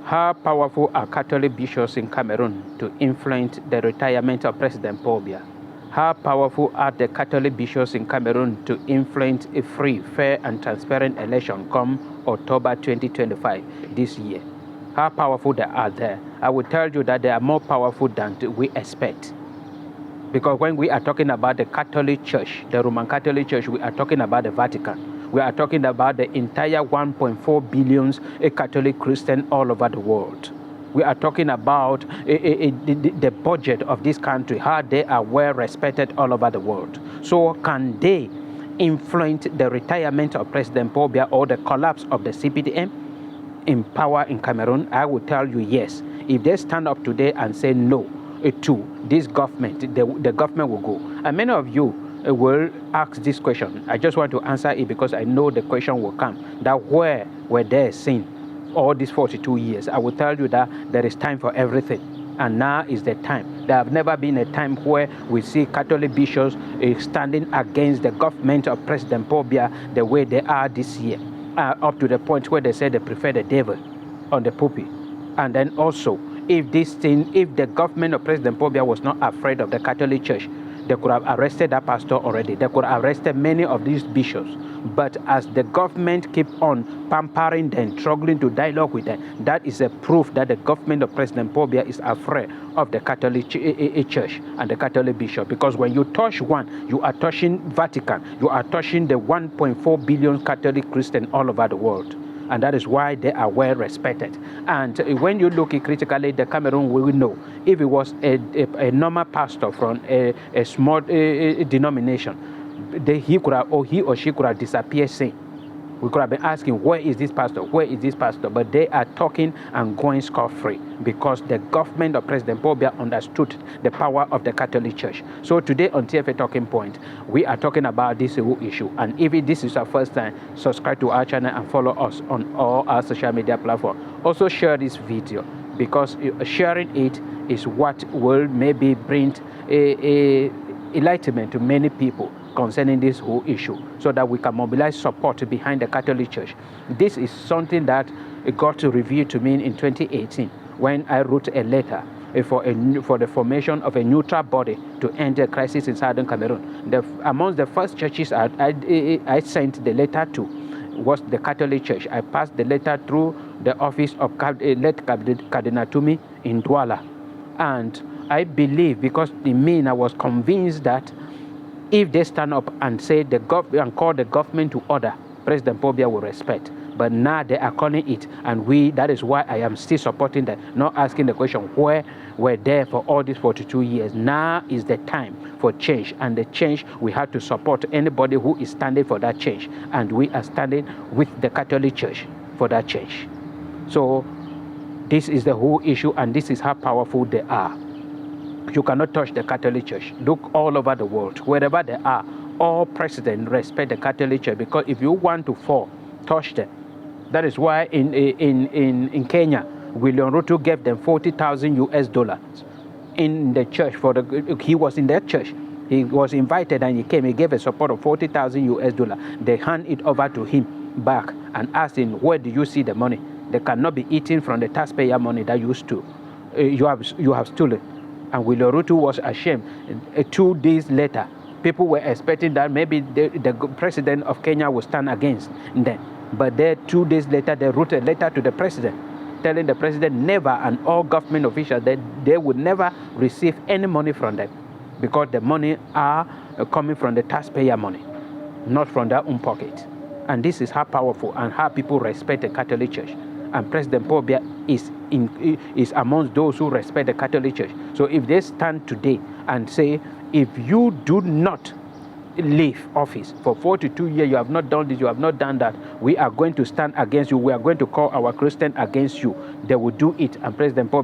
How powerful are Catholic bishops in Cameroon to influence the retirement of President Paul Biya? How powerful are the Catholic bishops in Cameroon to influence a free, fair, and transparent election come October 2025 this year? How powerful they are there? I will tell you that they are more powerful than we expect. Because when we are talking about the Catholic Church, the Roman Catholic Church, we are talking about the Vatican. We are talking about the entire 1.4 billion Catholic Christians all over the world. We are talking about the budget of this country, how they are well respected all over the world. So can they influence the retirement of President Paul Biya or the collapse of the CPDM in power in Cameroon? I will tell you yes. If they stand up today and say no to this government, the government will go. And many of you will ask this question. I just want to answer it because I know the question will come. That where were they seen all these 42 years? I will tell you that there is time for everything. And now is the time. There have never been a time where we see Catholic bishops standing against the government of President Paul Biya the way they are this year. Up to the point where they say they prefer the devil on the pulpit. And then also, if the government of President Paul Biya was not afraid of the Catholic Church, they could have arrested that pastor already. They could have arrested many of these bishops. But as the government keep on pampering them, struggling to dialogue with them, that is a proof that the government of President Paul Biya is afraid of the Catholic Church and the Catholic bishop. Because when you touch one, you are touching Vatican. You are touching the 1.4 billion Catholic Christians all over the world. And that is why they are well respected. And when you look critically, the Cameroon will know if it was a normal pastor from a small denomination, he or she could have disappeared saying. We could have been asking, where is this pastor? Where is this pastor? But they are talking and going scot-free because the government of President Paul Biya understood the power of the Catholic Church. So today on TFA Talking Point, we are talking about this whole issue. And if this is our first time, subscribe to our channel and follow us on all our social media platforms. Also share this video because sharing it is what will maybe bring a enlightenment to many people concerning this whole issue so that we can mobilize support behind the Catholic Church. This is something that got revealed to me in 2018 when I wrote a letter for the formation of a neutral body to end the crisis in southern Cameroon. Amongst the first churches I sent the letter to was the Catholic Church. I passed the letter through the office of late Cardinal Tumi in Douala. And I believe, because I was convinced that if they stand up and say and call the government to order, President Paul Biya will respect. But now they are calling it, and that is why I am still supporting them, not asking the question where we're there for all these 42 years. Now is the time for change, and the change we have to support anybody who is standing for that change, and we are standing with the Catholic Church for that change. So this is the whole issue, and this is how powerful they are. You cannot touch the Catholic Church. Look all over the world, wherever they are, all presidents respect the Catholic Church, because if you want to fall, touch them. That is why in Kenya, William Ruto gave them $40,000 in the church he was in that church. He was invited and he came. He gave a support of $40,000. They hand it over to him back and asked him, where do you see the money? They cannot be eating from the taxpayer money that you have stolen. And William Ruto was ashamed. 2 days later, people were expecting that maybe the president of Kenya would stand against them. But 2 days later, they wrote a letter to the president, telling the president never, and all government officials, that they would never receive any money from them, because the money are coming from the taxpayer money, not from their own pocket. And this is how powerful and how people respect the Catholic Church. And President Paul Biya is amongst those who respect the Catholic Church. So if they stand today and say, if you do not leave office for 42 years, you have not done this, you have not done that, we are going to stand against you, we are going to call our Christian against you, they will do it. And President Paul